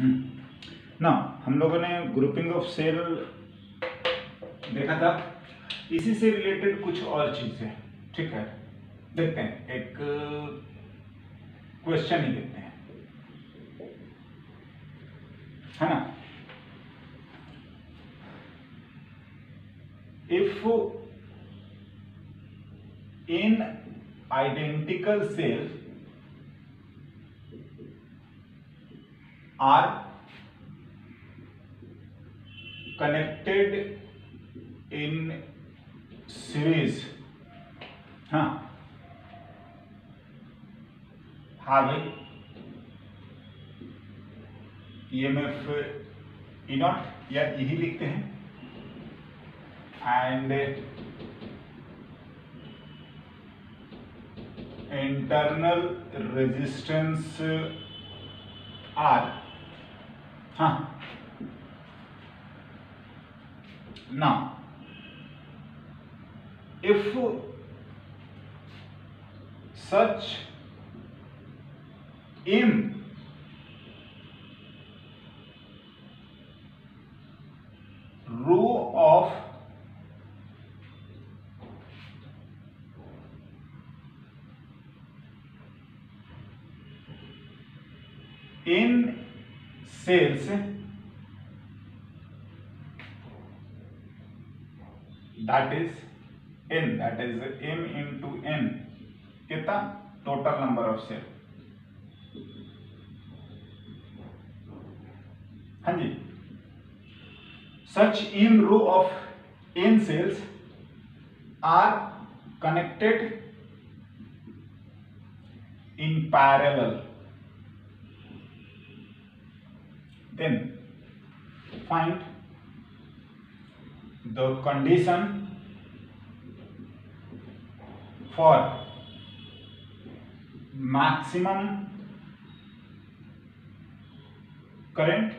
ना हम लोगों ने ग्रुपिंग ऑफ सेल देखा था, इसी से रिलेटेड कुछ और चीजें, ठीक है, देखते हैं, एक क्वेश्चन ही देखते हैं, है ना। If in identical sales are connected in series, हाँ भाई EMF E नॉट या यही लिखते हैं, एंड इंटरनल रेजिस्टेंस R, हाँ। now if such m row of n cells, that is n, that is m into n, कितना total number of cell, हाँ जी। such m row of n cells are connected in parallel, then find the condition for maximum current,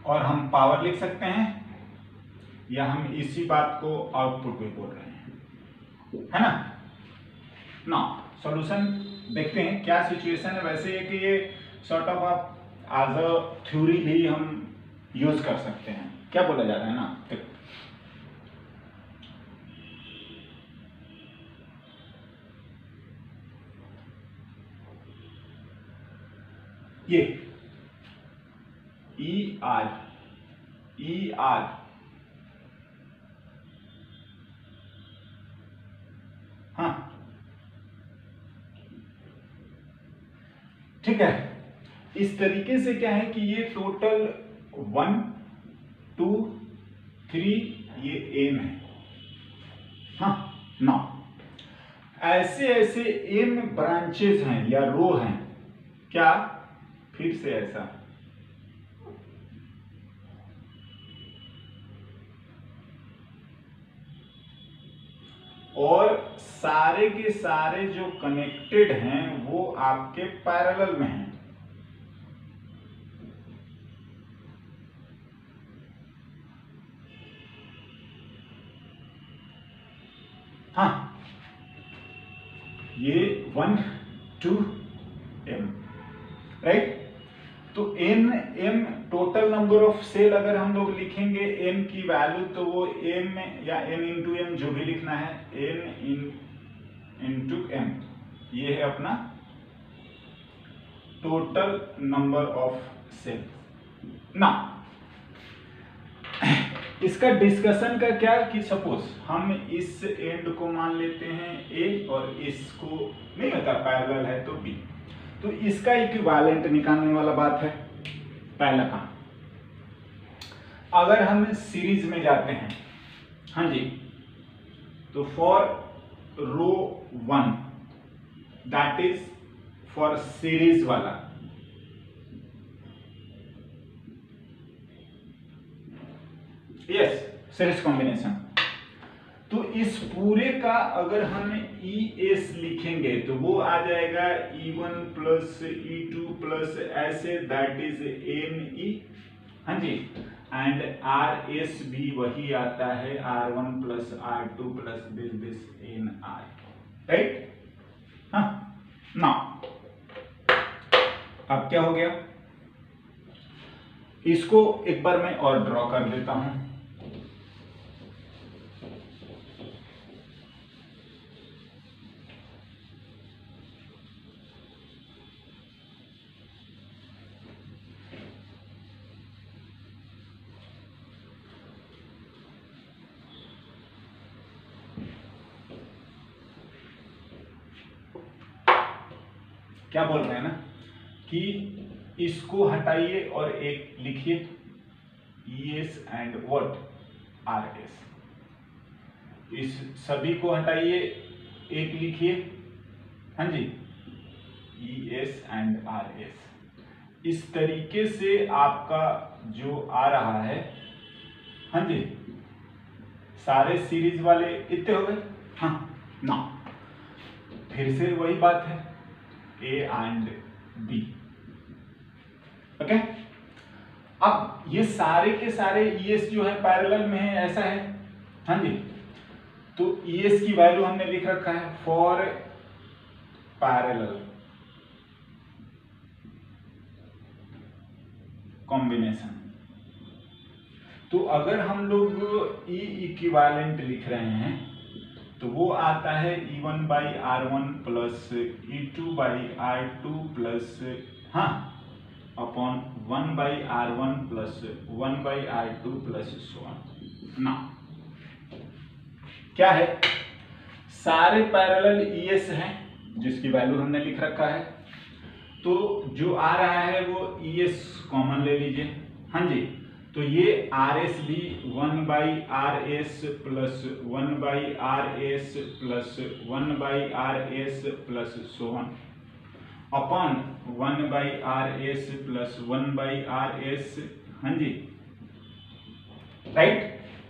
और हम power लिख सकते हैं या हम इसी बात को आउटपुट भी बोल रहे हैं, है ना। ना सॉल्यूशन देखते हैं क्या सिचुएशन है। वैसे है कि ये सॉर्ट ऑफ आप एज अ थ्योरी भी हम यूज कर सकते हैं, क्या बोला जा रहा है ना। देखो ये ई आर हाँ ठीक है। इस तरीके से क्या है कि ये टोटल 1 2 3 ये एम है, हाँ ना। ऐसे ऐसे एम ब्रांचेस हैं या रो हैं, क्या फिर से ऐसा, और सारे के सारे जो कनेक्टेड हैं वो आपके पैरेलल में हैं, हाँ ये 1 2 m, राइट। तो n m total number of cell अगर हम लोग लिखेंगे n की वैल्यू, तो वो m या n इंटू m जो भी लिखना है, n इंटू m, ये है अपना टोटल नंबर ऑफ सेल ना। इसका डिस्कशन का क्या कि सपोज हम इस एंड को मान लेते हैं A और इसको नहीं होता पैरेलल है तो B, तो इसका इक्विवेलेंट निकालने वाला बात है पहला काम। अगर हम सीरीज में जाते हैं, हाँ जी, तो for row 1 that is for series वाला, यस सीरीज कॉम्बिनेशन, तो इस पूरे का अगर हम ES लिखेंगे तो वो आ जाएगा E1 प्लस E2 प्लस ऐसे, दैट इज NE, हाँ जी, एंड RS भी वही आता है R1 plus R2 plus this NR, right. हाँ नाउ अब क्या हो गया, इसको एक बार मैं और ड्रॉ कर देता हूं। क्या बोल रहे हैं ना कि इसको हटाइए और एक लिखिए ES एंड व्हाट RS, इस सभी को हटाइए, एक लिखिए, हाँ जी, ES एंड RS। इस तरीके से आपका जो आ रहा है, हाँ जी, सारे सीरीज वाले इतने हो गए। हाँ ना, फिर से वही बात है, A एंड B। ओके, अब ये सारे के सारे ES जो है पैरेलल में है, ऐसा है, हाँ जी। तो ES की वैल्यू हमने लिख रखा है फॉर पैरेलल कॉम्बिनेशन। तो अगर हम लोग E इक्विवेलेंट लिख रहे हैं तो वो आता है E1/R1 प्लस E2/R2 प्लस, हाँ, upon 1/R1 plus 1/R2 plus so on. ना क्या है, सारे पैरेलल ES हैं जिसकी वैल्यू हमने लिख रखा है, तो जो आ रहा है वो ES कॉमन ले लीजिए, हाँ जी। तो ये RS भी 1/RS plus 1/RS plus 1/RS plus so on upon 1/RS plus 1/RS, हाँ जी, राइट।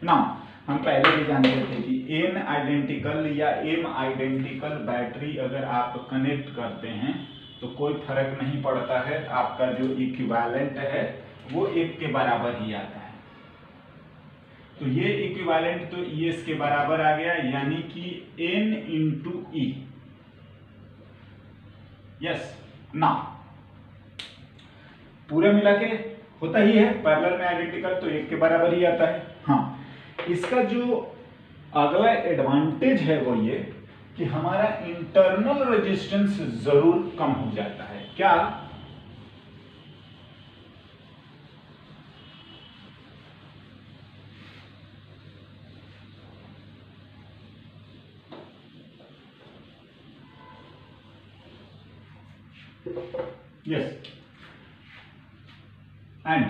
नाउ हम पहले भी जानते थे कि N आइडेंटिकल या M आइडेंटिकल बैटरी अगर आप कनेक्ट करते हैं तो कोई फर्क नहीं पड़ता है, आपका जो इक्विवेलेंट है वो एक के बराबर ही आता है। तो ये इक्विवेलेंट तो ES के बराबर आ गया, यानी कि N इंटू E। यस ना, पूरा मिला के होता ही है, पैरेलल में आइडेंटिकल तो एक के बराबर ही आता है। हाँ, इसका जो अगला एडवांटेज है वो ये कि हमारा इंटरनल रेजिस्टेंस जरूर कम हो जाता है। क्या? यस, एंड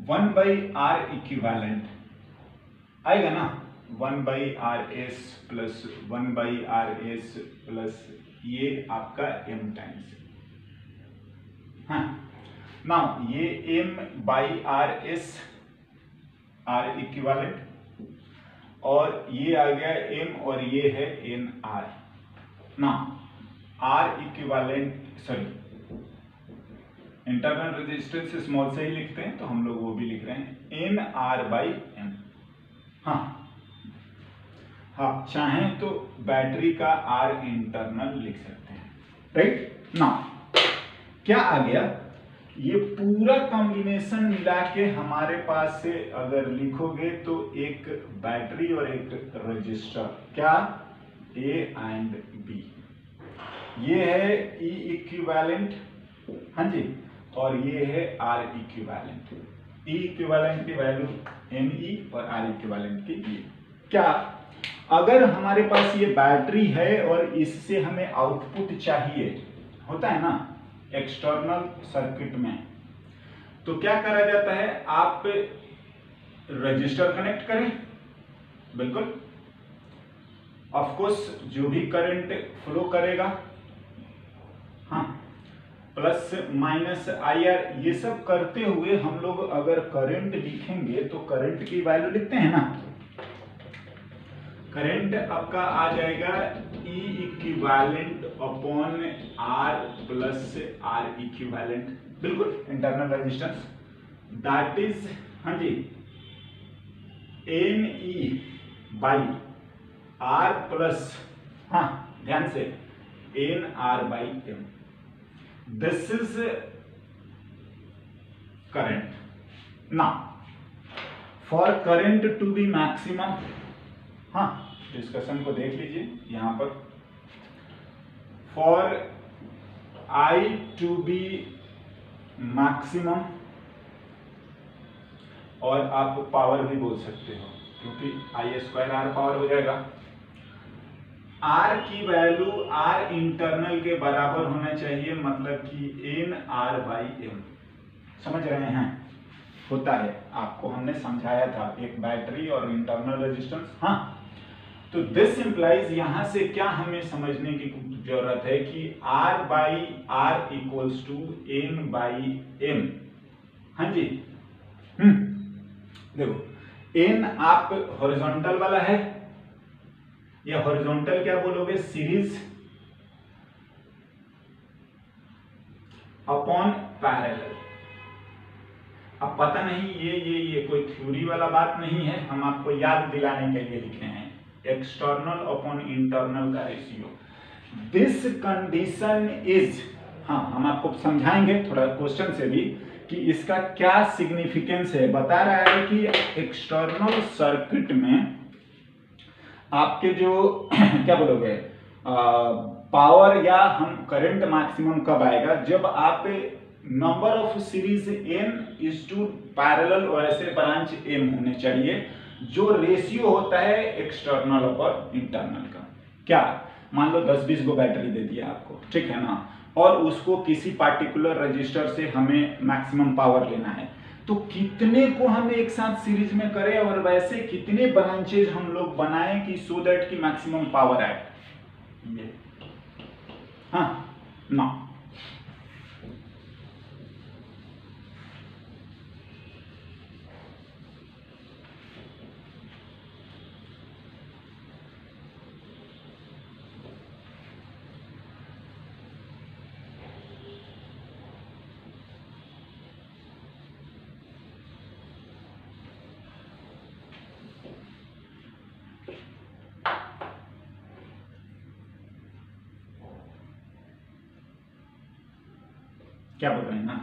1/R इक्विवेलेंट आएगा ना, 1/RS प्लस 1/RS प्लस ये आपका M टाइम्स, हाँ ना, ये M/RS R इक्विवेलेंट और ये आ गया M और ये है NR ना, R equivalent, sorry, internal resistance small से ही लिखते हैं तो हम लोग वो भी लिख रहे हैं NR/M। हाँ हाँ, चाहें तो बैटरी का R इंटरनल लिख सकते हैं, राइट ना। क्या आ गया, ये पूरा कॉम्बिनेशन मिला के हमारे पास से अगर लिखोगे तो एक बैटरी और एक रजिस्टर, क्या, A एंड B, ये है E इक्विवेलेंट, हाँ जी, और ये है R इक्विवेलेंट। E इक्विवेलेंट की वैल्यू ME और R इक्विवेलेंट की ये। क्या, अगर हमारे पास ये बैटरी है और इससे हमें आउटपुट चाहिए, होता है ना एक्सटर्नल सर्किट में, तो क्या करा जाता है, आप रजिस्टर कनेक्ट करें, बिल्कुल, ऑफ कोर्स जो भी करंट फ्लो करेगा, हाँ, प्लस माइनस IR, ये सब करते हुए हम लोग अगर करंट लिखेंगे तो करंट की वैल्यू लिखते हैं ना, करंट आपका आ जाएगा E equivalent upon R plus R equivalent, बिल्कुल, इंटरनल रेजिस्टेंस, दैट इज, हाँ जी, NE/R प्लस, हाँ ध्यान से, NR/M। This is current. Now for current to be maximum, हाँ डिस्कशन को देख लीजिए यहां पर. For I to be maximum, और आप पावर भी बोल सकते हो क्योंकि आई स्क्वायर आर पावर हो जाएगा. आर की वैल्यू आर इंटरनल के बराबर होना चाहिए, मतलब कि एन आर बाई एम. समझ रहे हैं? होता है, आपको हमने समझाया था एक बैटरी और इंटरनल रेजिस्टेंस. हाँ, तो दिस इंप्लाइज यहां से क्या हमें समझने की जरूरत है कि R by R equals to N by M. हाँ जी. देखो एन आप हॉरिजॉन्टल वाला है, या हॉरिजॉन्टल क्या बोलोगे, सीरीज अपॉन पैरेलल. अब पता नहीं ये कोई थ्योरी वाला बात नहीं है, हम आपको याद दिलाने के लिए लिखे हैं. एक्सटर्नल अपॉन इंटरनल का रेशियो. दिस कंडीशन इज, हाँ हम आपको समझाएंगे थोड़ा क्वेश्चन से भी कि इसका क्या सिग्निफिकेंस है. बता रहा है कि एक्सटर्नल सर्किट में आपके जो क्या बोलोगे पावर या हम करंट मैक्सिमम कब आएगा, जब आप number of series n is to parallel और ऐसे ब्रांच m होने चाहिए, जो रेशियो होता है एक्सटर्नल और इंटरनल का. क्या मान लो 10-20 गो बैटरी दे दिया आपको, ठीक है ना, और उसको किसी पार्टिकुलर रजिस्टर से हमें मैक्सिमम पावर लेना है, तो कितने को हम एक साथ सीरीज में करें और वैसे कितने ब्रांचेज हम लोग बनाएं कि सो दैट की मैक्सिमम पावर आए. ये हाँ ना, क्या बोल रहे हैं ना,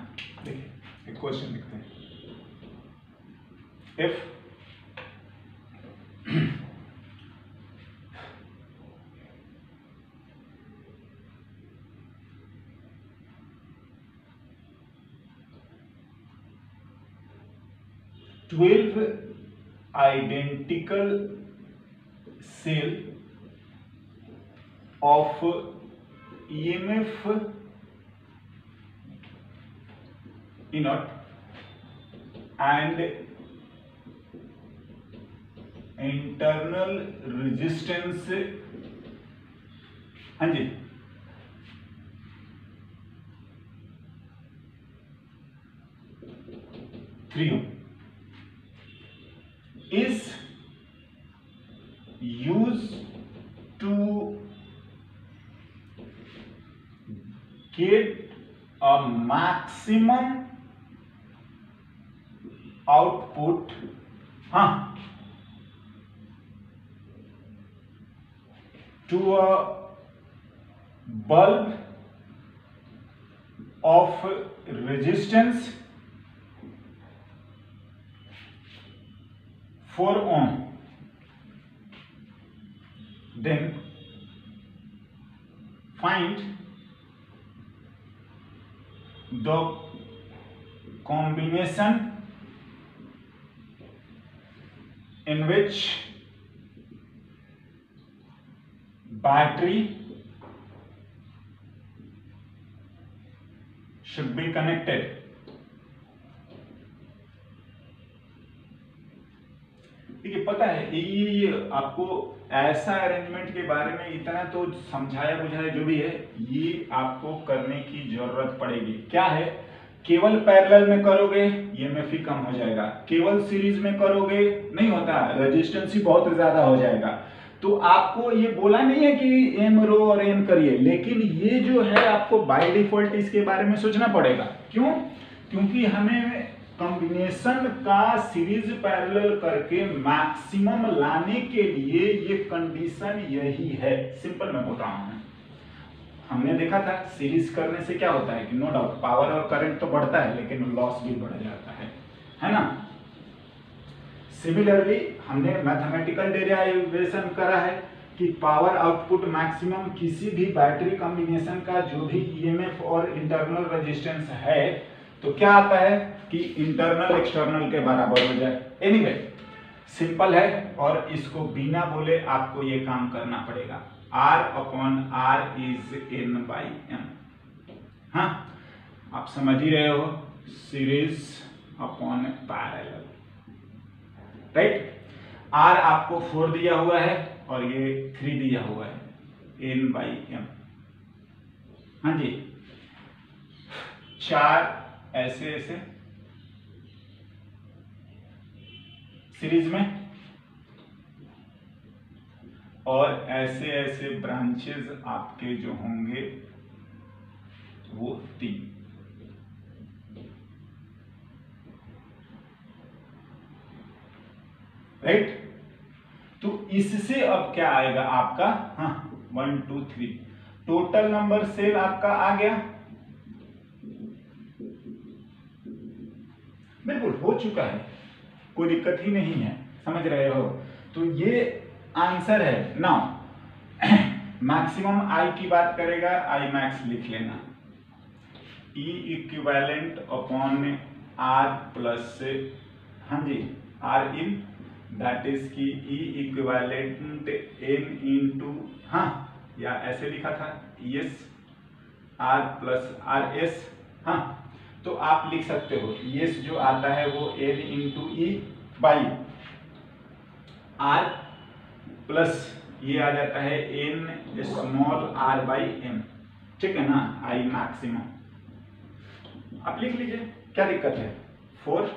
देखिए एक क्वेश्चन लिखते हैं. If 12 identical cell of EMF inert and internal resistance, हाँ जी, three is used to get a maximum output, हाँ, to a bulb of resistance 4 ohm, then find the combination in which battery should be connected. देखिए पता है ये आपको ऐसा arrangement के बारे में इतना तो समझाया बुझाया जो भी है, ये आपको करने की जरूरत पड़ेगी. क्या है, केवल पैरेलल में करोगे ईएमएफ ही कम हो जाएगा, केवल सीरीज में करोगे नहीं होता, रेजिस्टेंस ही बहुत ज्यादा हो जाएगा. तो आपको ये बोला नहीं है कि एम रो और एम करिए, लेकिन ये जो है आपको बाय डिफॉल्ट इसके बारे में सोचना पड़ेगा. क्यों? क्योंकि हमें कॉम्बिनेशन का सीरीज पैरेलल करके मैक्सिमम लाने के लिए ये कंडीशन यही है. सिंपल मैं बोल रहा हूं. हमने देखा था सीरीज करने से क्या होता है कि नो डाउट पावर और करंट तो बढ़ता है लेकिन लॉस भी बढ़ जाता है ना। सिमिलरली हमने मैथमेटिकल डेरिवेशन करा है कि पावर आउटपुट मैक्सिमम किसी भी बैटरी कॉम्बिनेशन का जो भी ईएमएफ और इंटरनल रेजिस्टेंस है तो क्या आता है कि इंटरनल एक्सटर्नल के बराबर हो जाए। एनीवे सिंपल है और इसको बिना बोले आपको ये काम करना पड़ेगा। R/R is N/M। हाँ आप समझ ही रहे हो, series upon parallel, right. R आपको 4 दिया हुआ है और ये 3 दिया हुआ है, N/M। हाँ जी 4 ऐसे ऐसे सीरीज में और ऐसे ऐसे ब्रांचेस आपके जो होंगे वो 3, राइट। तो इससे अब क्या आएगा आपका, हाँ 1 2 3 टोटल नंबर सेल आपका आ गया, बिल्कुल हो चुका है, कोई दिक्कत ही नहीं है, समझ रहे हो। तो ये आंसर है। नाउ मैक्सिमम आई की बात करेगा, आई मैक्स लिख लेना, ई इक्विवेलेंट अपॉन आर प्लस, हाँ जी आर इन, दैट इज की ई इक्विवेलेंट एन इंटू, हाँ या ऐसे लिखा था S R plus R S, हाँ तो आप लिख सकते हो एस जो आता है वो N into E by R plus ये आ जाता है N small R by M, ठीक है ना, आई मैक्सिमम। आप लिख लीजिए क्या दिक्कत है, 4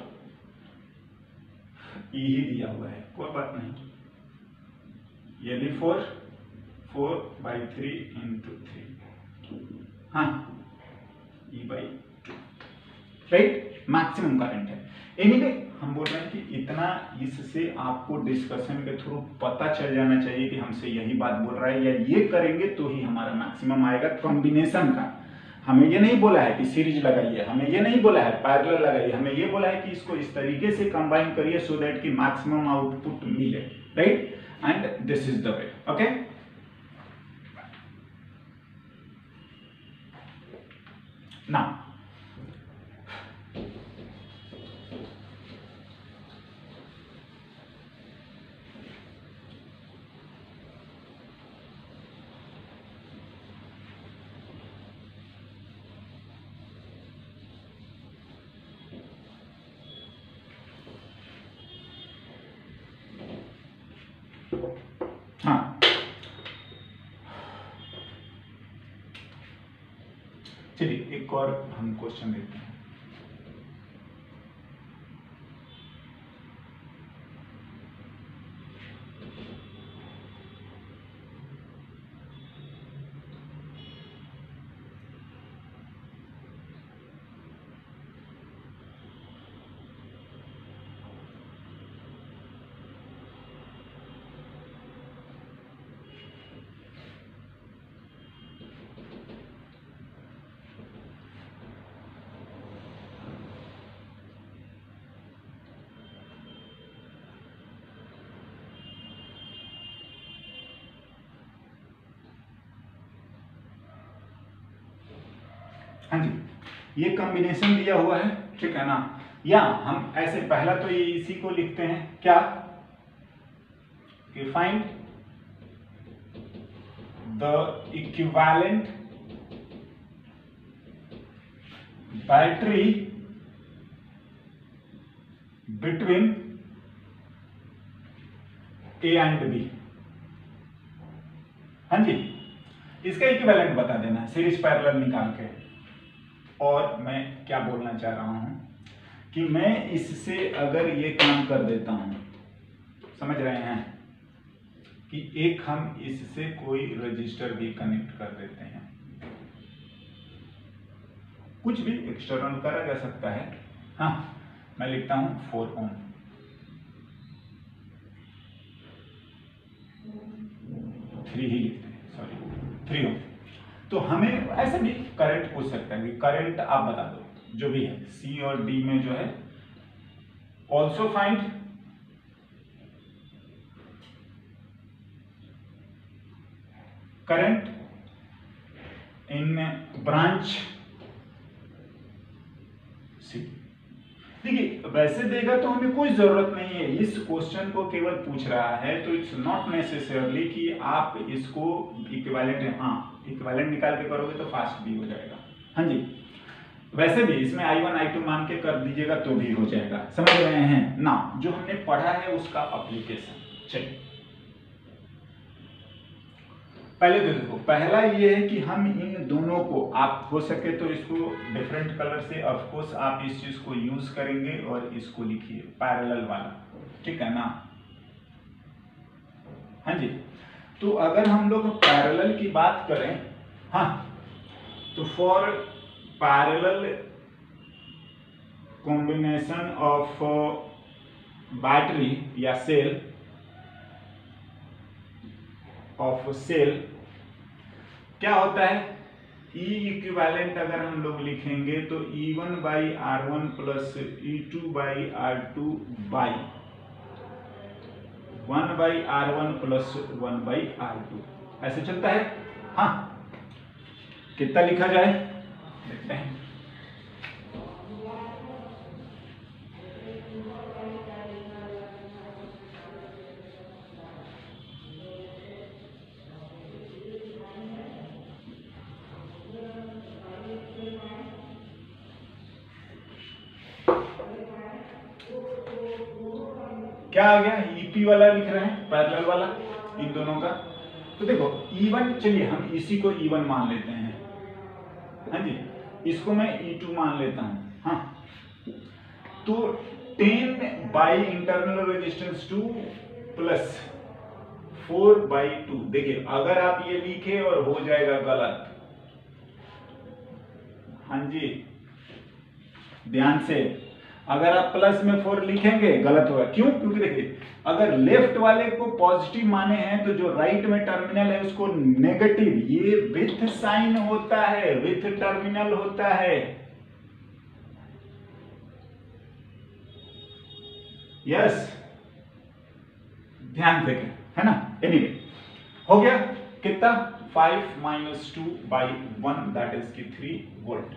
ई ही दिया हुआ है, कोई बात नहीं, ये भी 4/3 इंटू 3, हाँ ई बाई 2, राइट, मैक्सिमम करंट है। एनीवे हम बोल रहे हैं कि इतना इससे आपको डिस्कशन के थ्रू पता चल जाना चाहिए कि हमसे यही बात बोल रहा है या ये करेंगे तो ही हमारा मैक्सिमम आएगा कॉम्बिनेशन का। हमें ये नहीं बोला है कि सीरीज लगाइए, हमें ये नहीं बोला है पैरेलल लगाइए, हमें ये बोला है कि इसको इस तरीके से कंबाइन करिए सो दैट कि मैक्सिमम आउटपुट मिले, right, and this is the way, okay. Now हाँ चलिए एक और हम क्वेश्चन देखते हैं। हाँ जी ये कॉम्बिनेशन दिया हुआ है, ठीक है ना, या हम ऐसे पहला तो ये इसी को लिखते हैं क्या कि find the equivalent battery between A and B. हाँ जी इसका इक्विवेलेंट बता देना सीरीज पैरेलल निकाल के। और मैं क्या बोलना चाह रहा हूं कि मैं इससे अगर ये काम कर देता हूं, समझ रहे हैं, कि एक हम इससे कोई रजिस्टर भी कनेक्ट कर देते हैं, कुछ भी एक्सटर्नल करा जा सकता है, हाँ मैं लिखता हूं 4 ओम, 3 ही लिखते हैं, सॉरी 3 ओम। तो हमें ऐसे भी करंट पूछ सकता है कि करंट आप बता दो जो भी है सी और डी में जो है। Also find current in branch C. देखिए वैसे देगा तो हमें कोई जरूरत नहीं है, इस क्वेश्चन को केवल पूछ रहा है तो इट्स नॉट नेसेसरली कि आप इसको इक्विवेलेंट, हाँ इक्विवेलेंट निकाल के करोगे तो फास्ट भी हो जाएगा। हाँ जी, वैसे भी इसमें I1 I2 मान के कर दीजिएगा तो भी हो जाएगा, समझ रहे हैं ना। जो हमने पढ़ा है उसका एप्लीकेशन। चलिए पहले तो देखो, पहला ये है कि हम इन दोनों को, आप हो सके तो इसको डिफरेंट कलर से ऑफ कोर्स आप इस चीज को यूज करेंगे और इसको लिखिए पैरेलल वाला, ठीक है ना। हाँ जी, तो अगर हम लोग पैरेलल की बात करें, हाँ तो for parallel combination of battery या सेल ऑफ सेल क्या होता है, E इक्विवेलेंट अगर हम लोग लिखेंगे तो E1 by R1 plus E2 by R2 by 1 by R1 plus 1 by R2 ऐसे चलता है। हाँ कितना लिखा जाए देखते हैं। क्या आ गया, ईपी वाला लिख रहे हैं पैरेलल वाला इन दोनों का। तो देखो E1, चलिए हम इसी को E1 मान लेते हैं, हाँ जी इसको मैं E2 मान लेता हूं। हाँ तो 10 by internal resistance 2 plus 4 by 2। देखिए अगर आप ये लिखे और हो जाएगा गलत, हाँ जी ध्यान से, अगर आप प्लस में 4 लिखेंगे गलत होगा। क्यों? क्योंकि देखिए अगर लेफ्ट वाले को पॉजिटिव माने हैं तो जो राइट में टर्मिनल है उसको नेगेटिव, ये विथ साइन होता है, विथ टर्मिनल होता है। यस ध्यान देखें, है ना। एनीवे हो गया कितना, 5 माइनस 2 बाई 1 दैट इज की 3 वोल्ट।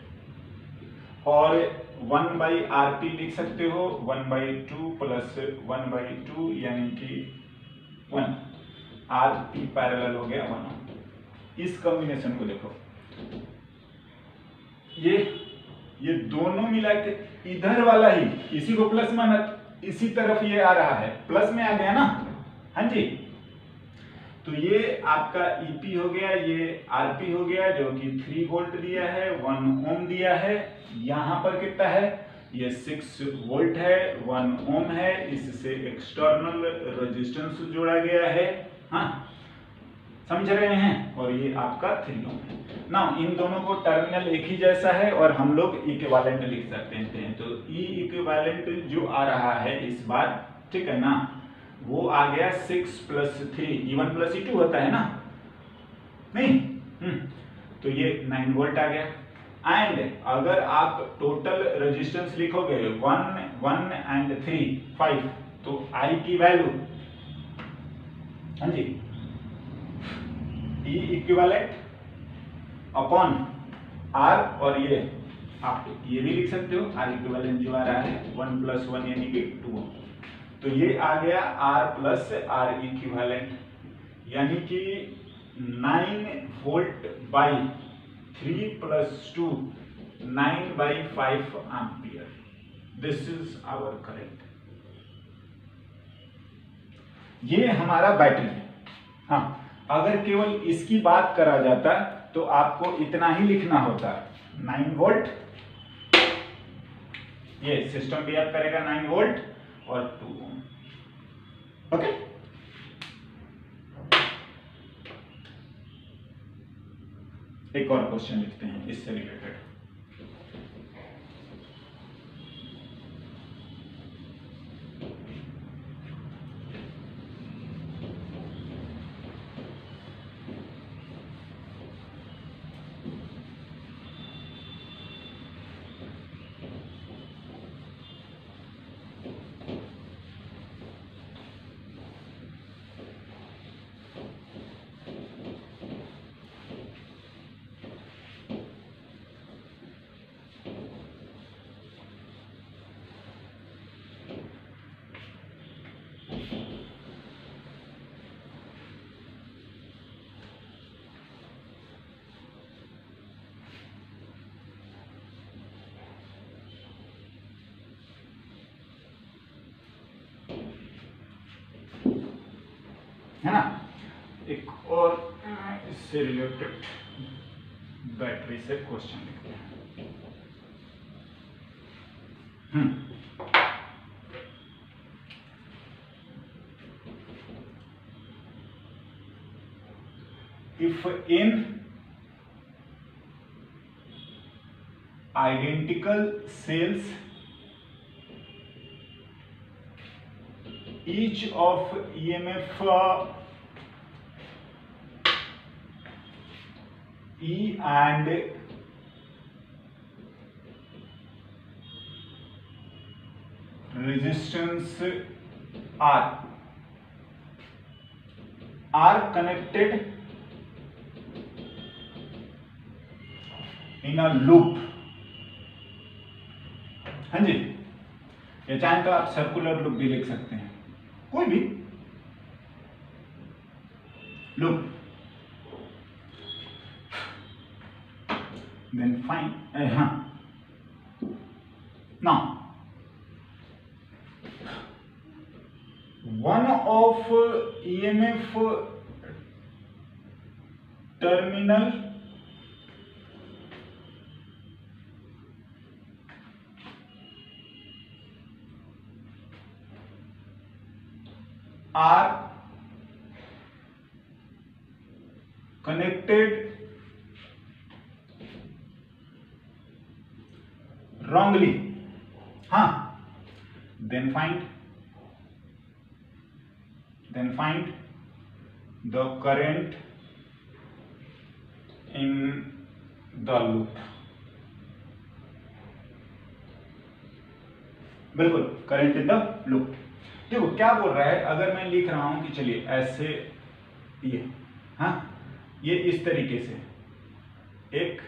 और 1 बाई आरपी लिख सकते हो 1 बाई 2 प्लस 1 बाई 2 यानी कि 1 आरपी पैरेलल हो गया 1। इस कॉम्बिनेशन को देखो, ये दोनों मिला के इधर वाला ही, इसी को प्लस माना, इसी तरफ ये आ रहा है, प्लस में आ गया ना। हाँ जी, तो ये आपका ईपी हो गया, ये आरपी हो गया जो कि 3 वोल्ट दिया है, 1 ओम दिया है। यहां पर कितना है, ये 6 वोल्ट है, 1 ओम है, इससे एक्सटर्नल रेजिस्टेंस जोड़ा गया है। हाँ समझ रहे हैं, और ये आपका 3 ओम है ना। इन दोनों को टर्मिनल एक ही जैसा है और हम लोग इक्विवेलेंट लिख सकते हैं। तो ई इक्विवेलेंट जो आ रहा है इस बार, ठीक है ना, वो आ गया 6 प्लस 3, E1 प्लस E2 होता है ना, नहीं तो ये 9 वोल्ट आ गया। एंड अगर आप टोटल रेजिस्टेंस लिखोगे 1 एंड 3 5, तो I की वैल्यू, हाँ जी E इक्विवेलेंट अपॉन R, और ये आप ये भी लिख सकते हो R इक्विवेलेंट जो आ रहा है 1 प्लस 1 यानी कि 2। तो ये आ गया R प्लस R इक्विवेलेंट यानी कि 9 volt by 3 plus 2 9 by 5 ampere. This is our current. ये हमारा बैटरी है। हाँ अगर केवल इसकी बात करा जाता तो आपको इतना ही लिखना होता, 9 वोल्ट, ये सिस्टम बिहेव करेगा 9 वोल्ट और 2 ओम। ओके एक और क्वेश्चन लिखते हैं इससे रिलेटेड। है ना। एक और इससे रिलेटेड बैटरी से क्वेश्चन लिखते हैं। If in identical cells each of EMF E and resistance R are connected in a loop, हाँ जी, या चाहे तो आप सर्कुलर लूप भी लिख सकते हैं, कोई भी loop, then find now one of EMF terminal are connected wrongly, then find the current in the loop। बिल्कुल, करंट इन द लूप। देखो क्या बोल रहा है, अगर मैं लिख रहा हूं कि चलिए ऐसे ये इस तरीके से एक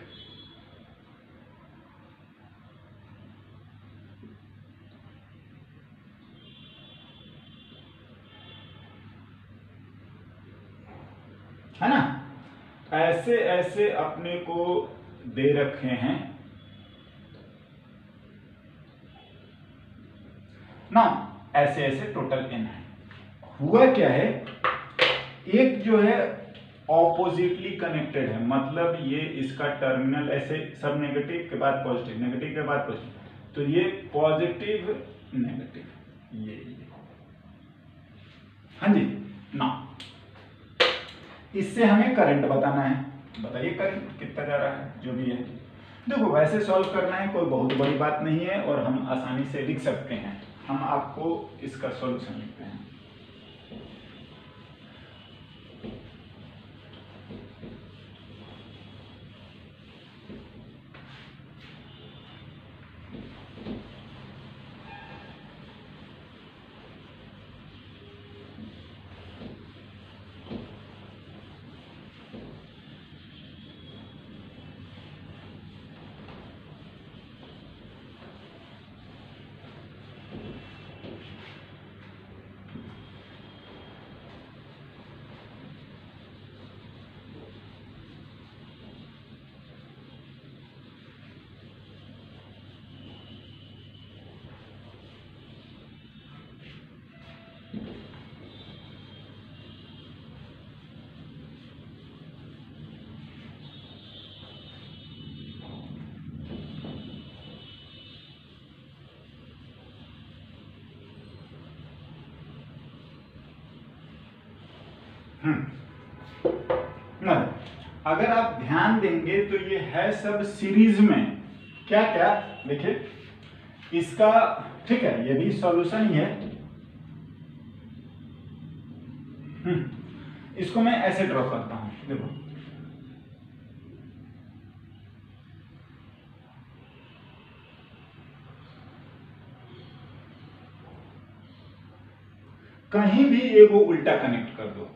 है ना, ऐसे ऐसे अपने को दे रखे हैं ना, ऐसे ऐसे टोटल n है। हुआ क्या है, एक जो है ऑपोजिटली कनेक्टेड है, मतलब ये इसका टर्मिनल ऐसे सब नेगेटिव के बाद पॉजिटिव, नेगेटिव के बाद पॉजिटिव, तो ये पॉजिटिव नेगेटिव ये हाँ जी ना। इससे हमें करंट बताना है, बताइए करंट कितना जा रहा है, जो भी है। देखो वैसे सॉल्व करना है, कोई बहुत बड़ी बात नहीं है और हम आसानी से लिख सकते हैं। हम आपको इसका सॉल्यूशन लिखते हैं। ना अगर आप ध्यान देंगे तो ये है सब सीरीज में, क्या क्या देखिए इसका, ठीक है, ये भी सॉल्यूशन ही है। इसको मैं ऐसे ड्रॉ करता हूं, देखो कहीं भी एगो उल्टा कनेक्ट कर दो,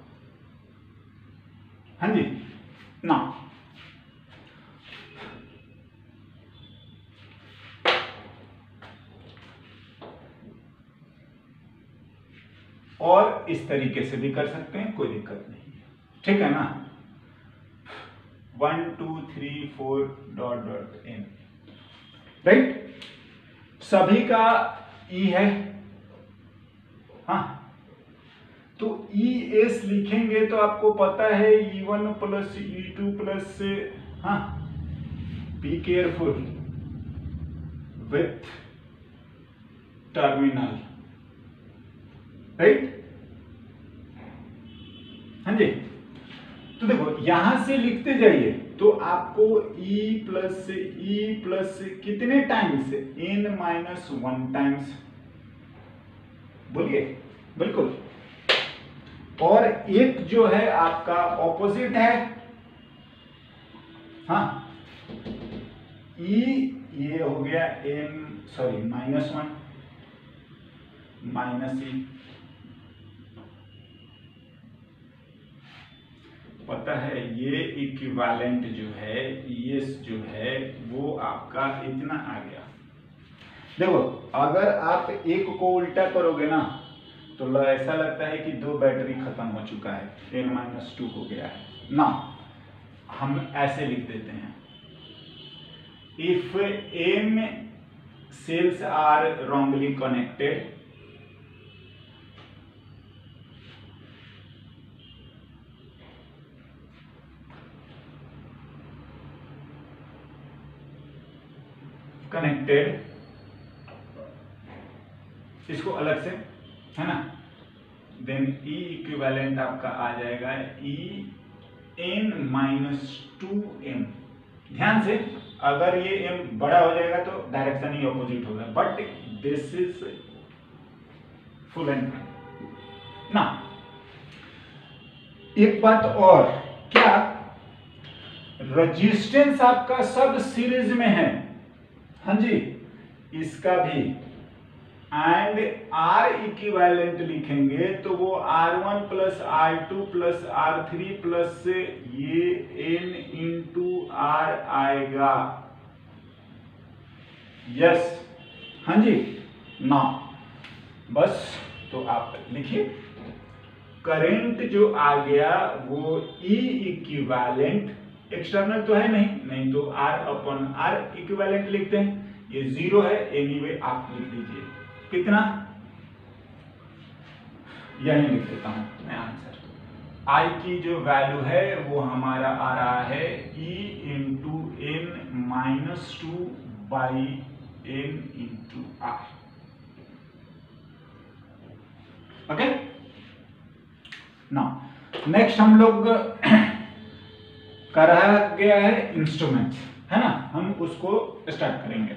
हाँ जी ना। और इस तरीके से भी कर सकते हैं, कोई दिक्कत नहीं, ठीक है ना। 1 2 3 4 डॉट डॉट n, राइट। सभी का ई है, हाँ तो ES लिखेंगे तो आपको पता है E1 प्लस E2 प्लस, हाँ, be careful with terminal, right. हाँ जी, तो देखो यहां से लिखते जाइए तो आपको E प्लस कितने टाइम्स, n-1 टाइम्स, बोलिए, बिल्कुल। और एक जो है आपका ऑपोजिट है, हाँ, E, ये हो गया -1 -E, पता है ये इक्विवेलेंट जो है ES जो है वो आपका इतना आ गया। देखो अगर आप एक को उल्टा करोगे ना तो ऐसा लगता है कि 2 बैटरी खत्म हो चुका है, n-2 हो गया है ना। हम ऐसे लिख देते हैं, if m cells are wrongly connected, इसको अलग से, है ना, देन E इक्विवेलेंट आपका आ जाएगा En-2m। ध्यान से, अगर ये m बड़ा हो जाएगा तो डायरेक्शन ही ऑपोजिट होगा, but this is full and ना। एक बात और, क्या रेजिस्टेंस आपका सब सीरीज में है, हाँ जी, इसका भी, एंड R इक्विवेलेंट लिखेंगे तो वो R1 plus R2 plus R3 plus ये N इंटू R आएगा, यस, हाँ जी ना। बस तो आप लिखिए, करंट जो आ गया वो E इक्विवेलेंट, एक्सटर्नल तो है नहीं तो R/R इक्विवेलेंट लिखते हैं, ये 0 है, एनीवे आप लिख दीजिए, कितना, यही लिख देता हूं मैं आंसर। I की जो वैल्यू है वो हमारा आ रहा है E into n-2 by n into R, okay ना। नेक्स्ट हम लोग कर गया है इंस्ट्रूमेंट्स, है ना, हम उसको स्टार्ट करेंगे।